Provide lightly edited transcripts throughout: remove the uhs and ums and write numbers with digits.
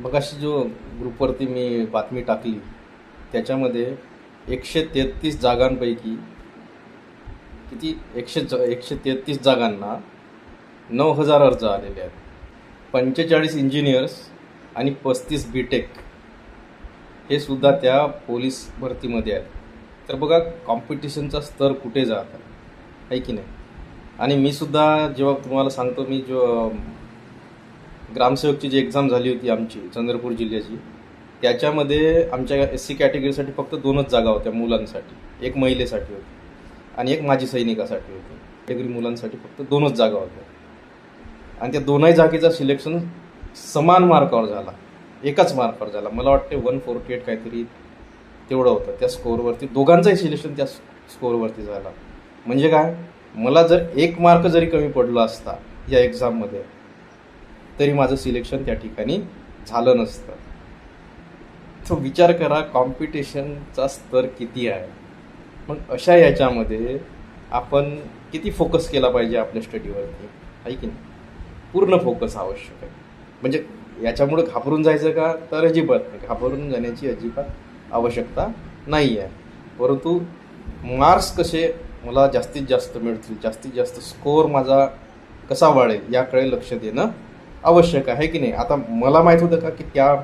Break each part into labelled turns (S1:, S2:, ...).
S1: मगाशी जो ग्रुपवरती मी बातमी टाकली त्याच्यामध्ये 133 जागांपैकी किती 133 जागांना 9,000 अर्ज आलेले आहेत. 45 इंजिनियर्स आणि 35 बीटेक हे सुद्धा त्या पोलीस भरतीमध्ये आहेत. तर बघा कॉम्पिटिशनचा स्तर कुठे जात आहे की नाही. आणि मी सुद्धा जेव्हा तुम्हाला सांगतो, मी जो ग्रामसेवकची जी एक्झाम झाली होती आमची चंद्रपूर जिल्ह्याची, त्याच्यामध्ये आमच्या SC कॅटेगरीसाठी फक्त 2च जागा होत्या मुलांसाठी. एक महिलेसाठी होती आणि एक माजी सैनिकासाठी होती. कॅटेगरी मुलांसाठी फक्त 2च जागा होत्या आणि त्या दोनही जागेचं सिलेक्शन समान मार्कावर झाला, एकाच मार्कावर झाला. मला वाटते 148 काहीतरी तेवढं होतं त्या स्कोअरवरती. दोघांचंही सिलेक्शन त्या स्कोअरवरती झाला. म्हणजे काय, मला जर 1 मार्क जरी कमी पडला असता या एक्झाममध्ये तरी माझं सिलेक्शन त्या ठिकाणी झालं नसतं. तो विचार करा कॉम्पिटिशनचा स्तर किती आहे. मग अशा याच्यामध्ये आपण किती फोकस केला पाहिजे आपल्या स्टडीवरती, आहे की नाही. पूर्ण फोकस आवश्यक आहे. म्हणजे याच्यामुळे घाबरून जायचं का, तर अजिबात नाही. घाबरून जाण्याची अजिबात आवश्यकता नाही आहे. परंतु मार्क्स कसे मला जास्तीत जास्त मिळतील, जास्तीत जास्त स्कोअर माझा कसा वाढेल याकडे लक्ष देणं आवश्यक आहे की नाही. आता मला माहीत होतं का की त्या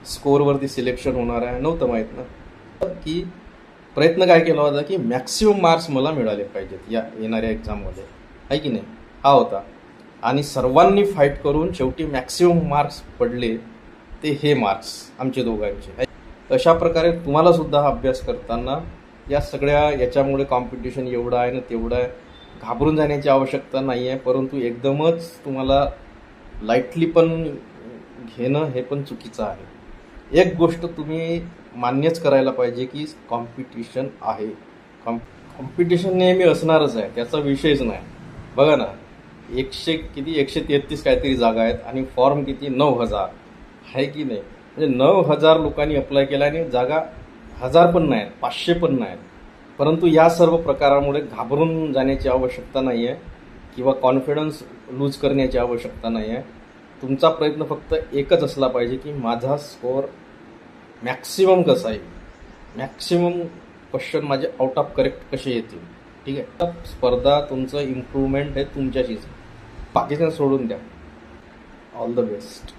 S1: स्कोअरवरती सिलेक्शन होणार आहे, नव्हतं माहीत ना. की प्रयत्न काय केला होता की मॅक्सिमम मार्क्स मला मिळाले पाहिजेत या येणाऱ्या एक्झाममध्ये, आहे की नाही, हा होता. आणि सर्वांनी फाईट करून शेवटी मॅक्सिमम मार्क्स पडले ते हे मार्क्स आमचे दोघांचे. अशा प्रकारे तुम्हाला सुद्धा अभ्यास करताना या सगळ्या याच्यामुळे कॉम्पिटिशन एवढं आहे ना तेवढं आहे, घाबरून जाण्याची आवश्यकता नाही आहे. परंतु एकदमच तुम्हाला लाईटली पण घेणं हे पण चुकीचं आहे. एक गोष्ट तुम्ही मान्यच करायला पाहिजे की कॉम्पिटिशन आहे. कॉम्पिटिशन नेहमी असणारच आहे, त्याचा विषयच नाही. बघा ना, 133 काहीतरी जागा आहेत आणि फॉर्म किती 9,000 आहे की नाही. म्हणजे 9,000 लोकांनी अप्लाय केला आणि जागा 1,000 पण नाहीत, 500 पण नाहीत. परंतु या सर्व प्रकारामुळे घाबरून जाण्याची आवश्यकता नाही आहे किंवा कॉन्फिडन्स लूज करण्याची आवश्यकता नाही आहे. तुमचा प्रयत्न फक्त एकच असला पाहिजे की माझा स्कोअर मॅक्सिमम कसा येईल, मॅक्सिमम क्वेश्चन माझे आउट ऑफ करेक्ट कसे येतील. ठीक आहे. स्पर्धा तुमचं इम्प्रूव्हमेंट हे तुमच्याशीच, बाकीचं सोडून द्या. All the best.